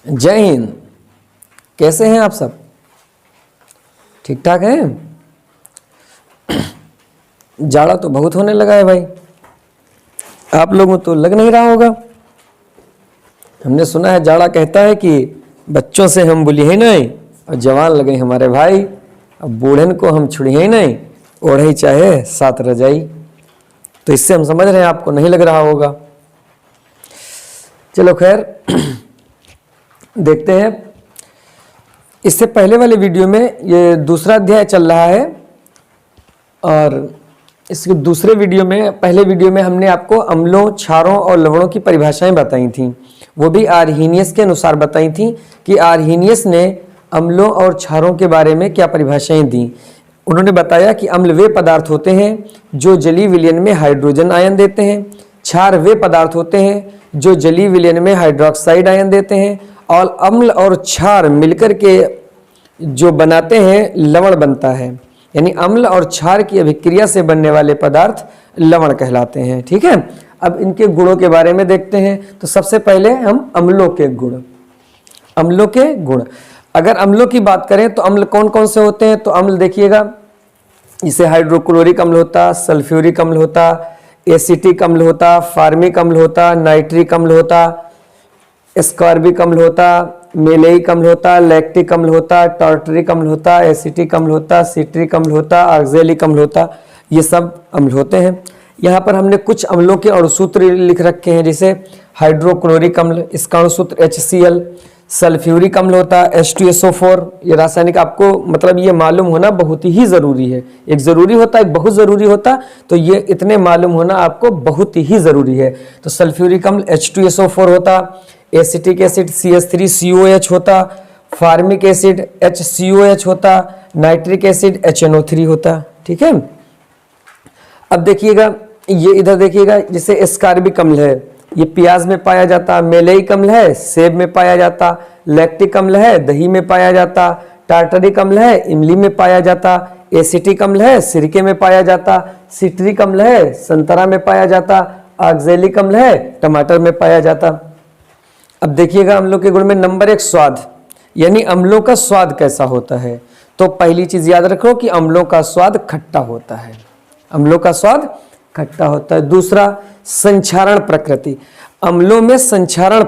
जय हिंद। कैसे हैं आप सब? ठीक ठाक हैं? जाड़ा तो बहुत होने लगा है भाई, आप लोगों तो लग नहीं रहा होगा। हमने सुना है जाड़ा कहता है कि बच्चों से हम बुली ही नहीं और जवान लगे हमारे भाई, अब बूढ़न को हम छुड़ी ही नहीं, ओढ़े चाहे साथ रजाई। तो इससे हम समझ रहे हैं आपको नहीं लग रहा होगा। चलो खैर देखते हैं। इससे पहले वाले वीडियो में ये दूसरा अध्याय चल रहा है और इसके दूसरे वीडियो में, पहले वीडियो में हमने आपको अम्लों, क्षारों और लवणों की परिभाषाएं बताई थीं। वो भी आर्हीनियस के अनुसार बताई थीं कि आर्हीनियस ने अम्लों और क्षारों के बारे में क्या परिभाषाएं दी। उन्होंने बताया कि अम्ल वे पदार्थ होते हैं जो जलीय विलयन में हाइड्रोजन आयन देते हैं, क्षार वे पदार्थ होते हैं जो जलीय विलयन में हाइड्रोक्साइड आयन देते हैं, और अम्ल और क्षार मिलकर के जो बनाते हैं लवण बनता है। यानी अम्ल और क्षार की अभिक्रिया से बनने वाले पदार्थ लवण कहलाते हैं। ठीक है, अब इनके गुणों के बारे में देखते हैं। तो सबसे पहले हम अम्लों के गुण। अम्लों के गुण, अगर अम्लों की बात करें तो अम्ल कौन कौन से होते हैं? तो अम्ल देखिएगा, जैसे हाइड्रोक्लोरिक अम्ल होता, सल्फ्यूरिक अम्ल होता, एसिटिक अम्ल होता, फार्मिक अम्ल होता, नाइट्रिक अम्ल होता, एस्कॉर्बिक अम्ल होता, मेलेइक अम्ल होता, लैक्टिक अम्ल होता, टार्टरिक अम्ल होता, एसिटिक अम्ल होता, सिट्रिक अम्ल होता, ऑक्जेलिक अम्ल होता। ये सब अम्ल होते हैं। यहाँ पर हमने कुछ अम्लों के अणुसूत्र लिख रखे हैं, जैसे हाइड्रोक्लोरिक अम्ल, इसका अणुसूत्र HCl। सल्फ्यूरिक अम्ल होता है H2SO4। ये रासायनिक आपको मतलब ये मालूम होना बहुत ही ज़रूरी है। एक ज़रूरी होता, एक बहुत ज़रूरी होता, तो ये इतने मालूम होना आपको बहुत ही ज़रूरी है। तो सल्फ्यूरिक अम्ल H2SO4 होता, एसिटिक एसिड CH3COH होता, फार्मिक एसिड HCOH होता, नाइट्रिक एसिड HNO3 होता। ठीक है, अब देखिएगा, ये इधर देखिएगा, जैसे एस्कॉर्बिक अम्ल है, ये प्याज में पाया जाता, मेलेइक अम्ल है, सेब में पाया जाता, लैक्टिक अम्ल है, दही में पाया जाता, टार्टरिक अम्ल है, इमली में पाया जाता, एसिटिक अम्ल है, सिरके में पाया जाता, सिट्रिक अम्ल है, संतरा में पाया जाता, ऑक्जेलिक अम्ल है, टमाटर में पाया जाता। अब देखिएगा अम्लों के गुण में नंबर 1 स्वाद, यानी अम्लों का स्वाद कैसा होता है। तो पहली चीज याद रखो कि अम्लों का स्वाद खट्टा होता है। अम्लों का स्वाद खट्टा होता है। दूसरा, संक्षारण प्रकृति। अम्लों में संक्षारण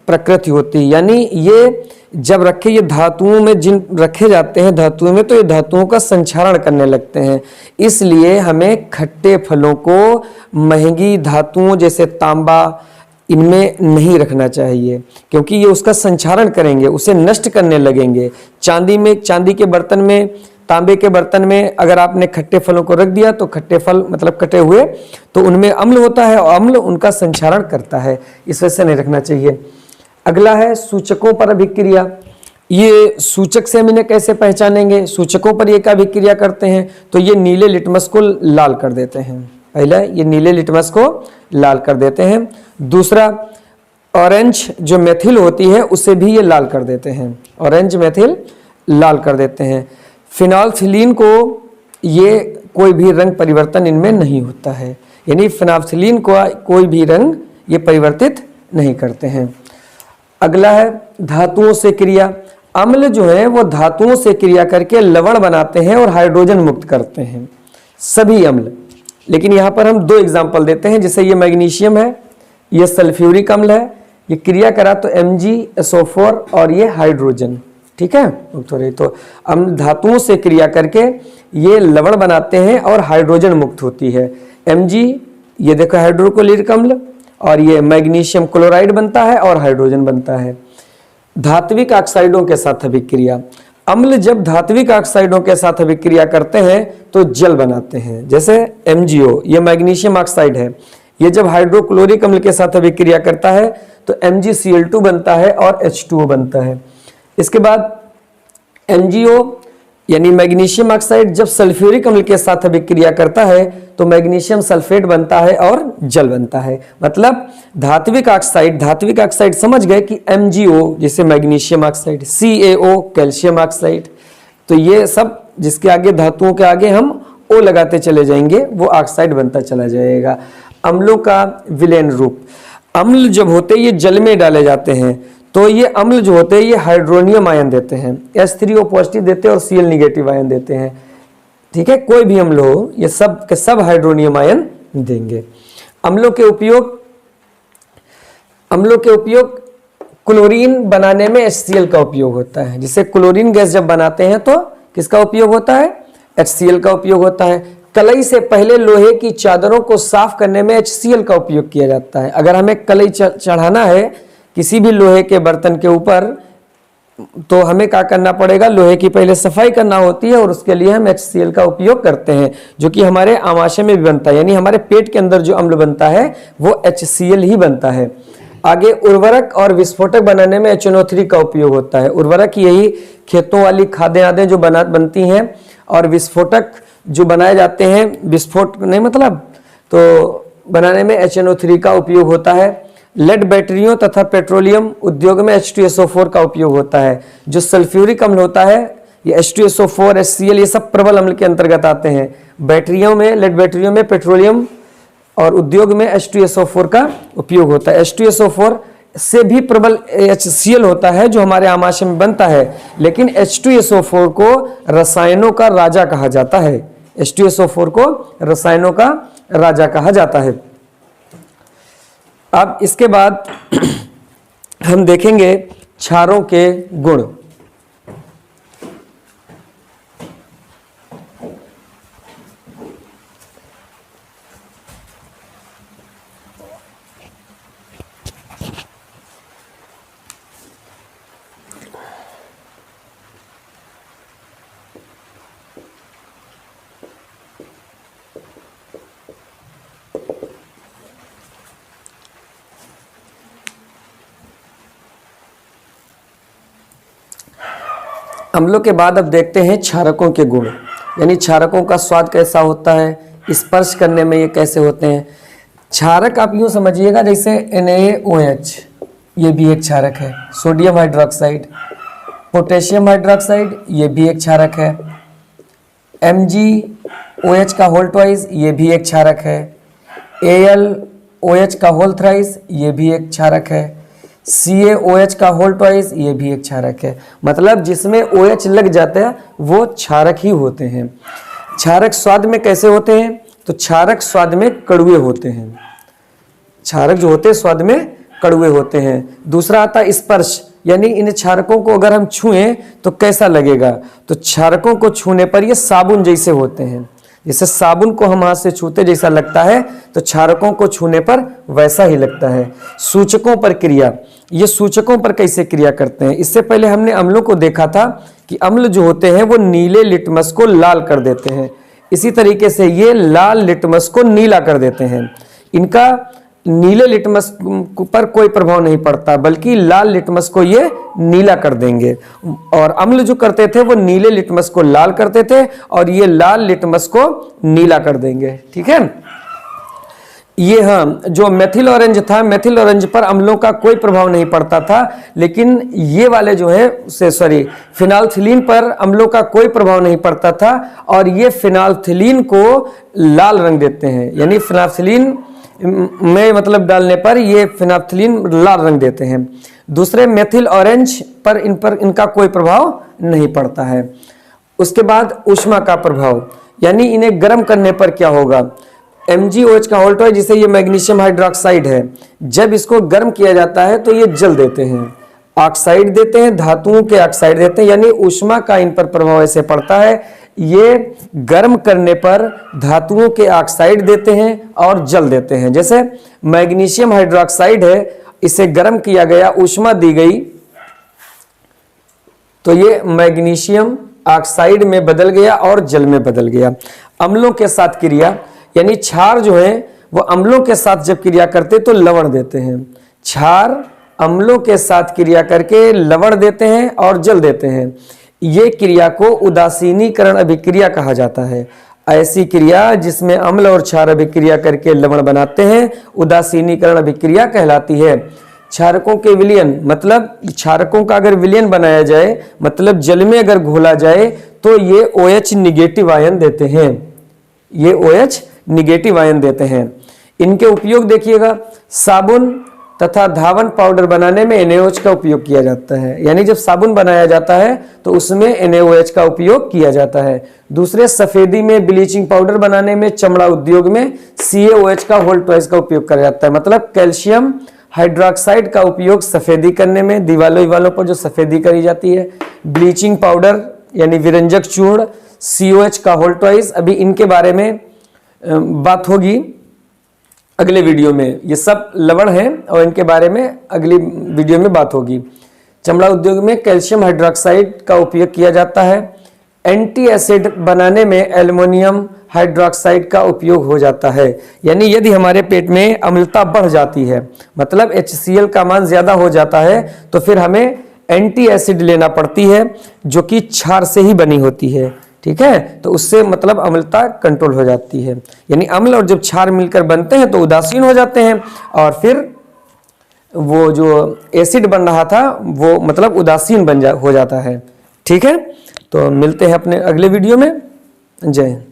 प्रकृति होती है, यानी ये जब रखे, ये धातुओं में जिन रखे जाते हैं धातुओं में, तो ये धातुओं का संक्षारण करने लगते हैं। इसलिए हमें खट्टे फलों को महंगी धातुओं जैसे तांबा, इनमें नहीं रखना चाहिए, क्योंकि ये उसका संक्षारण करेंगे, उसे नष्ट करने लगेंगे। चांदी के बर्तन में, तांबे के बर्तन में अगर आपने खट्टे फलों को रख दिया तो खट्टे फल मतलब कटे हुए, तो उनमें अम्ल होता है और अम्ल उनका संक्षारण करता है, इस वजह से नहीं रखना चाहिए। अगला है सूचकों पर अभिक्रिया। ये सूचक से हम इन्हें कैसे पहचानेंगे? सूचकों पर ये क्या अभिक्रिया करते हैं? तो ये नीले लिटमस को लाल कर देते हैं। पहला, ये नीले लिटमस को लाल कर देते हैं। दूसरा, ऑरेंज जो मेथिल होती है उसे भी ये लाल कर देते हैं। ऑरेंज मेथिल लाल कर देते हैं। फिनोल्फ्थीलीन को ये कोई भी रंग परिवर्तन इनमें नहीं होता है, यानी फिनोल्फ्थीलीन को कोई भी रंग ये परिवर्तित नहीं करते हैं। अगला है धातुओं से क्रिया। अम्ल जो है वो धातुओं से क्रिया करके लवण बनाते हैं और हाइड्रोजन मुक्त करते हैं, सभी अम्ल। लेकिन यहाँ पर हम 2 एग्जाम्पल देते हैं, जैसे ये मैग्नीशियम है, ये सल्फ्यूरिक अम्ल है, ये क्रिया करा तो MgSO4 और ये हाइड्रोजन। ठीक है, तो अम्ल धातुओं से क्रिया करके ये लवण बनाते हैं और हाइड्रोजन मुक्त होती है। Mg, ये देखो हाइड्रोक्लोरिक अम्ल, और ये मैग्नीशियम क्लोराइड बनता है और हाइड्रोजन बनता है। धात्विक ऑक्साइडों के साथ अभिक्रिया। अम्ल जब धात्विक ऑक्साइडों के साथ अभिक्रिया करते हैं तो जल बनाते हैं, जैसे MgO, ये मैग्नीशियम ऑक्साइड है, ये जब हाइड्रोक्लोरिक अम्ल के साथ अभिक्रिया करता है तो MgCl2 बनता है और H2O बनता है। इसके बाद MgO यानी मैग्नीशियम ऑक्साइड जब सल्फ्यूरिक अम्ल के साथ अभिक्रिया करता है तो मैग्नीशियम सल्फेट बनता है और जल बनता है। मतलब धात्विक ऑक्साइड समझ गए कि MgO जैसे magnesium oxide, CaO calcium oxide, तो ये सब जिसके आगे धातुओं के आगे हम O लगाते चले जाएंगे वो ऑक्साइड बनता चला जाएगा। अम्लों का विलयन रूप। अम्ल जब होते ये जल में डाले जाते हैं तो ये अम्ल जो होते हैं ये हाइड्रोनियम आयन देते हैं, H3O पॉजिटिव देते हैं और Cl निगेटिव आयन देते हैं। ठीक है, कोई भी अम्ल हो ये सब के सब हाइड्रोनियम आयन देंगे। अम्लों के उपयोग क्लोरीन बनाने में HCl का उपयोग होता है। जिसे क्लोरीन गैस जब बनाते हैं तो किसका उपयोग होता है? HCl का उपयोग होता है। कलई से पहले लोहे की चादरों को साफ करने में HCl का उपयोग किया जाता है। अगर हमें कलई चढ़ाना है किसी भी लोहे के बर्तन के ऊपर तो हमें क्या करना पड़ेगा? लोहे की पहले सफाई करना होती है और उसके लिए हम HCl का उपयोग करते हैं, जो कि हमारे आमाशय में भी बनता है, यानी हमारे पेट के अंदर जो अम्ल बनता है वो HCl ही बनता है। आगे उर्वरक और विस्फोटक बनाने में HNO3 का उपयोग होता है। उर्वरक यही खेतों वाली खादें आदि जो बनती हैं, और विस्फोटक जो बनाए जाते हैं, विस्फोट नहीं मतलब तो बनाने में HNO3 का उपयोग होता है। लेड बैटरियों तथा पेट्रोलियम उद्योग में H2SO4 का उपयोग होता है। जो सल्फ्यूरिक अम्ल होता है ये H2SO4, HCl ये सब प्रबल अम्ल के अंतर्गत आते हैं। बैटरियों में, लेड बैटरियों में, पेट्रोलियम और उद्योग में H2SO4 का उपयोग होता है। H2SO4 से भी प्रबल HCl होता है जो हमारे आमाशय में बनता है, लेकिन H2SO4 को रसायनों का राजा कहा जाता है। H2SO4 को रसायनों का राजा कहा जाता है। अब इसके बाद हम देखेंगे क्षारों के गुण। अम्लों के बाद अब देखते हैं क्षारकों के गुण, यानी क्षारकों का स्वाद कैसा होता है, स्पर्श करने में ये कैसे होते हैं। क्षारक आप यूँ समझिएगा जैसे NaOH, ये भी एक क्षारक है। सोडियम हाइड्रोक्साइड, पोटेशियम हाइड्रोक्साइड, ये भी एक क्षारक है। MgOH का होल ट्वाइस, ये भी एक क्षारक है। AlOH का होल थ्राइस, ये भी एक क्षारक है। CaOH का होल ट्वाइस, ये भी एक क्षारक है। मतलब जिसमें OH लग जाता है वो क्षारक ही होते हैं। क्षारक स्वाद में कैसे होते हैं? तो क्षारक स्वाद में कड़वे होते हैं। क्षारक जो होते हैं स्वाद में कड़वे होते हैं। दूसरा आता है स्पर्श, यानी इन क्षारकों को अगर हम छुएं तो कैसा लगेगा? तो क्षारकों को छूने पर ये साबुन जैसे होते हैं। जैसे साबुन को हम हाथ से छूते जैसा लगता है तो क्षारकों को छूने पर वैसा ही लगता है। सूचकों पर क्रिया, ये सूचकों पर कैसे क्रिया करते हैं? इससे पहले हमने अम्लों को देखा था कि अम्ल जो होते हैं वो नीले लिटमस को लाल कर देते हैं। इसी तरीके से ये लाल लिटमस को नीला कर देते हैं। इनका नीले लिटमस पर कोई प्रभाव नहीं पड़ता, बल्कि लाल लिटमस को ये नीला कर देंगे। और अम्ल जो करते थे वो नीले लिटमस को लाल करते थे और ये लाल लिटमस को नीला कर देंगे। ठीक है, ये हाँ जो मेथिल ऑरेंज था, मेथिल ऑरेंज पर अम्लों का कोई प्रभाव नहीं पड़ता था, लेकिन ये वाले जो है फिनाल्थिलीन पर अम्लों का कोई प्रभाव नहीं पड़ता था और ये फिनाल्थिलीन को लाल रंग देते हैं। यानी फिनाल्थिलीन में मतलब डालने पर ये फिनाल्थिलीन लाल रंग देते हैं। दूसरे मेथिल ऑरेंज पर इनका कोई प्रभाव नहीं पड़ता है। उसके बाद ऊष्मा का प्रभाव, यानी इन्हें गर्म करने पर क्या होगा? MgOH का होल ट्वाइस, जिसे ये मैग्नीशियम हाइड्रोक्साइड है, जब इसको गर्म किया जाता है तो ये जल देते हैं, ऑक्साइड देते हैं, धातुओं के ऑक्साइड देते हैं। यानी ऊष्मा का इन पर प्रभाव ऐसे पड़ता है, ये गर्म करने पर धातुओं के ऑक्साइड देते हैं और जल देते हैं। जैसे मैग्नीशियम हाइड्रोक्साइड है, इसे गर्म किया गया, ऊष्मा दी गई तो ये मैग्नीशियम ऑक्साइड में बदल गया और जल में बदल गया। अम्लों के साथ क्रिया, यानी क्षार जो है वो अम्लों के साथ जब क्रिया करते तो लवण देते हैं। क्षार अम्लों के साथ क्रिया करके लवण देते हैं और जल देते हैं। ये क्रिया को उदासीनीकरण अभिक्रिया कहा जाता है। ऐसी क्रिया जिसमें अम्ल और क्षार अभिक्रिया करके लवण बनाते हैं उदासीनीकरण अभिक्रिया कहलाती है। क्षारकों के विलयन, मतलब क्षारकों का अगर विलयन बनाया जाए, मतलब जल में अगर घोला जाए तो ये OH निगेटिव आयन देते हैं। ये OH निगेटिव आयन देते हैं। इनके उपयोग देखिएगा, साबुन तथा धावन पाउडर बनाने में NaOH का उपयोग किया जाता है। यानी जब साबुन बनाया जाता है तो उसमें NaOH का उपयोग किया जाता है। दूसरे, सफेदी में, ब्लीचिंग पाउडर बनाने में, चमड़ा उद्योग में CaOH का होल ट्वाइस का उपयोग करा जाता है। मतलब कैल्शियम हाइड्रोक्साइड का उपयोग सफेदी करने में, दीवालों पर जो सफेदी करी जाती है, ब्लीचिंग पाउडर यानी विरंजक चूर्ण, COH का होल ट्वाइस। अभी इनके बारे में बात होगी अगले वीडियो में। ये सब लवण हैं और इनके बारे में अगली वीडियो में बात होगी। चमड़ा उद्योग में कैल्शियम हाइड्रोक्साइड का उपयोग किया जाता है। एंटी एसिड बनाने में एल्युमिनियम हाइड्रोक्साइड का उपयोग हो जाता है। यानी यदि हमारे पेट में अम्लता बढ़ जाती है, मतलब HCl का मान ज़्यादा हो जाता है, तो फिर हमें एंटी एसिड लेना पड़ती है जो कि क्षार से ही बनी होती है। ठीक है, तो उससे मतलब अम्लता कंट्रोल हो जाती है। यानी अम्ल और जब क्षार मिलकर बनते हैं तो उदासीन हो जाते हैं और फिर वो जो एसिड बन रहा था वो मतलब उदासीन हो जाता है। ठीक है, तो मिलते हैं अपने अगले वीडियो में। जय हिंद।